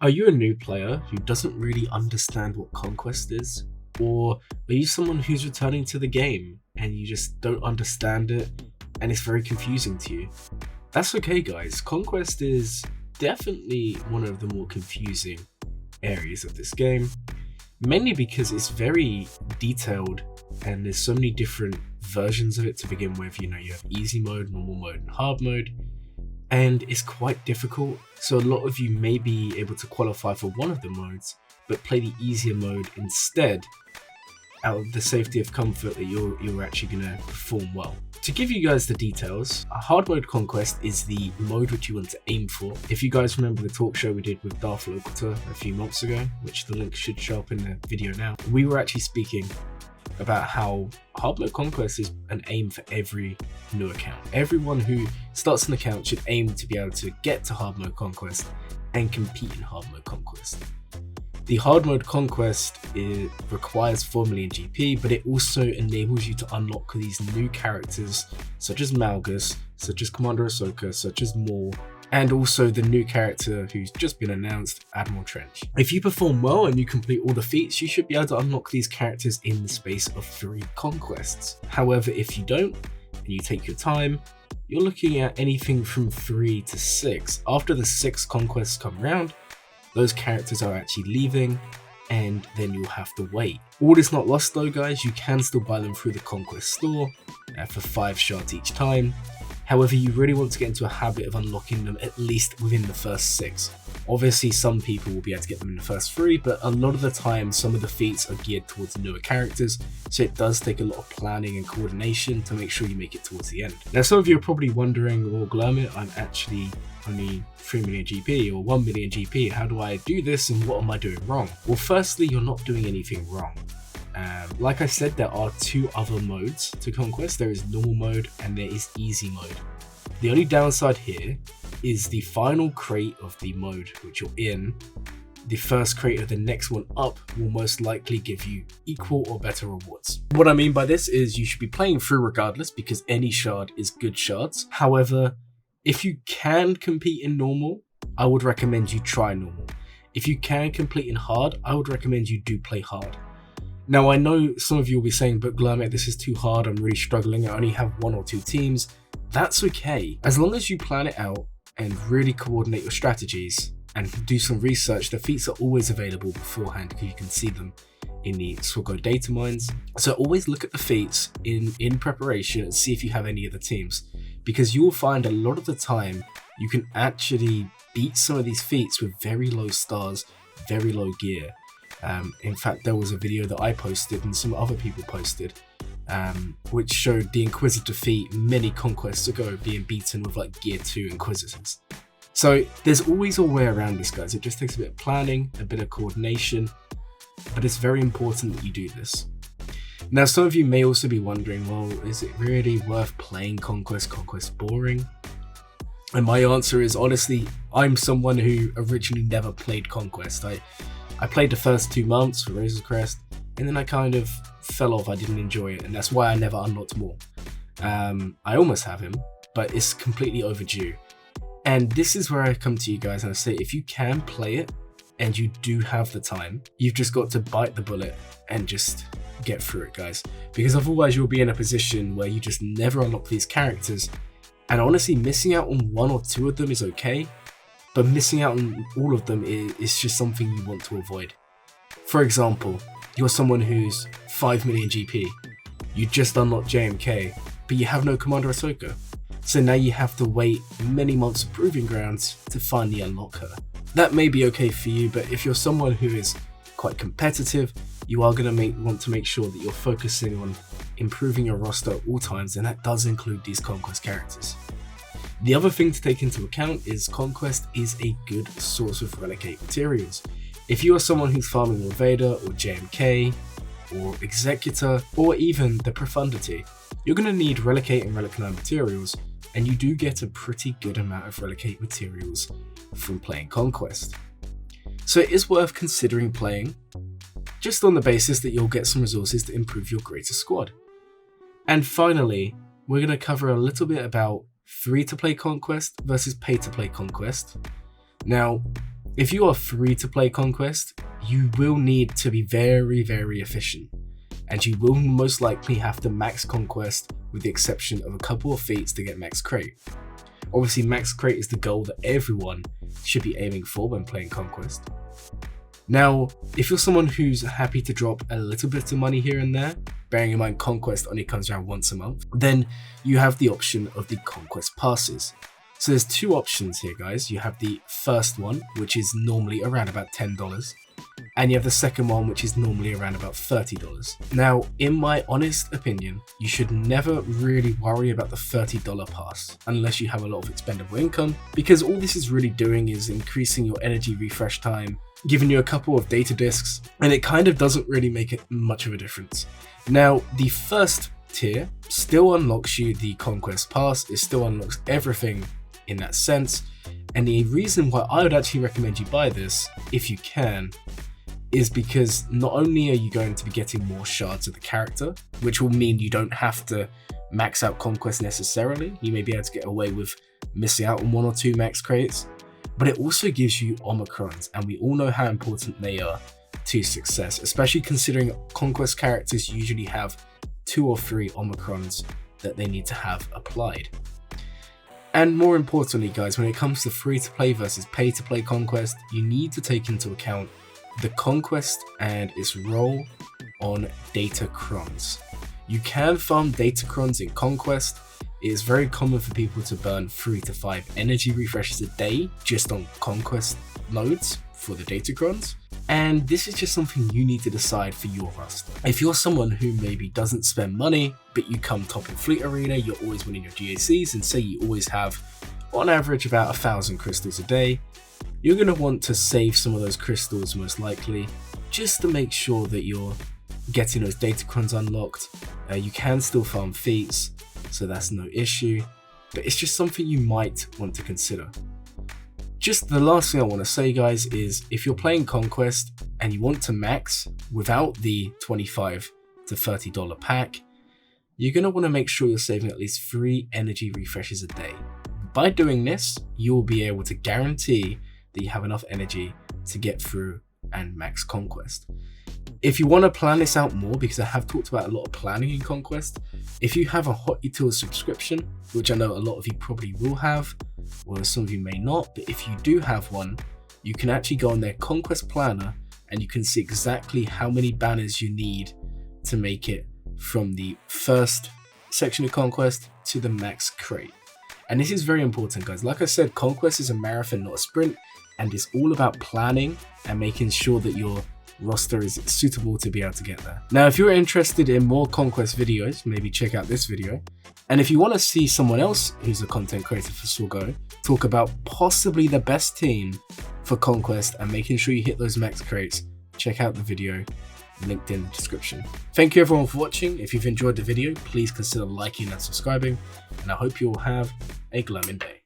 Are you a new player who doesn't really understand what Conquest is? Or are you someone who's returning to the game and you just don't understand it and it's very confusing to you? That's okay, guys. Conquest is definitely one of the more confusing areas of this game, mainly because it's very detailed and there's so many different versions of it to begin with. You have easy mode, normal mode, and hard mode, and it's quite difficult. So a lot of you may be able to qualify for one of the modes, but play the easier mode instead, out of the safety of comfort that you're actually going to perform well. To give you guys the details, a hard mode Conquest is the mode which you want to aim for. If you guys remember the talk show we did with Darth Locutor a few months ago, which the link should show up in the video now, we were actually speaking about how hard mode Conquest is an aim for every new account. Everyone who starts an account should aim to be able to get to hard mode Conquest and compete in hard mode Conquest. The hard mode Conquest requires 4 million GP, but it also enables you to unlock these new characters such as Malgus, such as Commander Ahsoka, such as Maul, and also the new character who's just been announced, Admiral Trench. If you perform well and you complete all the feats, you should be able to unlock these characters in the space of 3 conquests. However, if you don't, and you take your time, you're looking at anything from 3 to 6. After the 6 conquests come around, those characters are actually leaving, and then you'll have to wait. All is not lost though, guys. You can still buy them through the Conquest store for 5 shards each time. However, you really want to get into a habit of unlocking them at least within the first 6. Obviously, some people will be able to get them in the first 3, but a lot of the time, some of the feats are geared towards newer characters, so it does take a lot of planning and coordination to make sure you make it towards the end. Now, some of you are probably wondering, well, Glurmit, I'm actually only 3 million GP or 1 million GP. How do I do this and what am I doing wrong? Well, firstly, you're not doing anything wrong. Like I said, there are 2 other modes to Conquest. There is normal mode and there is easy mode. The only downside here is the final crate of the mode which you're in. The first crate of the next one up will most likely give you equal or better rewards. What I mean by this is you should be playing through regardless, because any shard is good shards. However, if you can compete in normal, I would recommend you try normal. If you can complete in hard, I would recommend you do play hard. Now, I know some of you will be saying, but Glurmit, this is too hard, I'm really struggling, I only have 1 or 2 teams. That's okay. As long as you plan it out and really coordinate your strategies and do some research, the feats are always available beforehand because you can see them in the Swaggo data mines. So always look at the feats in preparation and see if you have any of the teams, because you will find a lot of the time you can actually beat some of these feats with very low stars, very low gear. In fact, there was a video that I posted and some other people posted, which showed the Inquisitor feat many conquests ago being beaten with like gear 2 Inquisitors. So there's always a way around this, guys. It just takes a bit of planning, a bit of coordination, but it's very important that you do this. Now, some of you may also be wondering, well, is it really worth playing Conquest? Conquest boring? And my answer is, honestly, I'm someone who originally never played Conquest. I played the first 2 months for Razor's Crest, and then I kind of fell off. I didn't enjoy it, and that's why I never unlocked more. I almost have him, but it's completely overdue. And this is where I come to you guys and I say, if you can play it and you do have the time, you've just got to bite the bullet and just get through it, guys. Because otherwise you'll be in a position where you just never unlock these characters, and honestly, missing out on 1 or 2 of them is okay, but missing out on all of them is just something you want to avoid. For example, you're someone who's 5 million GP, you just unlocked JMK, but you have no Commander Ahsoka. So now you have to wait many months of Proving Grounds to finally unlock her. That may be okay for you, but if you're someone who is quite competitive, you are going to want to make sure that you're focusing on improving your roster at all times, and that does include these Conquest characters. The other thing to take into account is Conquest is a good source of Relicate materials. If you are someone who's farming Lord Vader or JMK or Executor or even the Profundity, you're going to need Relicate and Relic 9 materials, and you do get a pretty good amount of Relicate materials from playing Conquest. So it is worth considering playing, just on the basis that you'll get some resources to improve your greater squad. And finally, we're going to cover a little bit about free to play Conquest versus pay to play Conquest. Now, If you are free to play Conquest, you will need to be very, very efficient, and you will most likely have to max Conquest with the exception of a couple of feats to get max crate. Obviously, max crate is the goal that everyone should be aiming for when playing Conquest. Now, if you're someone who's happy to drop a little bit of money here and there, bearing in mind Conquest only comes around once a month, then you have the option of the Conquest passes. So there's two options here, guys. You have the first one, which is normally around about $10, and you have the second one, which is normally around about $30. Now, in my honest opinion, you should never really worry about the $30 pass unless you have a lot of expendable income, because all this is really doing is increasing your energy refresh time, giving you a couple of data discs, and it kind of doesn't really make it much of a difference. Now, the first tier still unlocks you the Conquest pass, it still unlocks everything in that sense, and the reason why I would actually recommend you buy this, if you can, is because not only are you going to be getting more shards of the character, which will mean you don't have to max out Conquest necessarily, you may be able to get away with missing out on 1 or 2 max crates, but it also gives you Omicrons, and we all know how important they are to success, especially considering Conquest characters usually have 2 or 3 Omicrons that they need to have applied. And more importantly, guys, when it comes to free to play versus pay to play Conquest, you need to take into account the Conquest and its role on Datacrons. You can farm Datacrons in Conquest. It is very common for people to burn 3 to 5 energy refreshes a day just on Conquest loads for the Datacrons. And this is just something you need to decide for your roster. If you're someone who maybe doesn't spend money, but you come top in Fleet Arena, you're always winning your GACs, and say you always have, on average, about 1,000 crystals a day, you're going to want to save some of those crystals most likely, just to make sure that you're getting those Datacrons unlocked. You can still farm feats, so that's no issue, but it's just something you might want to consider. Just the last thing I want to say, guys, is if you're playing Conquest and you want to max without the $25 to $30 pack, you're going to want to make sure you're saving at least 3 energy refreshes a day. By doing this, you'll be able to guarantee that you have enough energy to get through and max Conquest. If you want to plan this out more, because I have talked about a lot of planning in Conquest, if you have a Hot Utils subscription, which I know a lot of you probably will have, or some of you may not, but if you do have one, you can actually go on their Conquest Planner and you can see exactly how many banners you need to make it from the first section of Conquest to the max crate. And this is very important, guys. Like I said, Conquest is a marathon, not a sprint, and it's all about planning and making sure that your roster is suitable to be able to get there. Now, if you're interested in more Conquest videos, maybe check out this video. And if you want to see someone else who's a content creator for Sorgo talk about possibly the best team for Conquest and making sure you hit those max crates, check out the video linked in the description. Thank you everyone for watching. If you've enjoyed the video, please consider liking and subscribing, and I hope you all have a glowing day.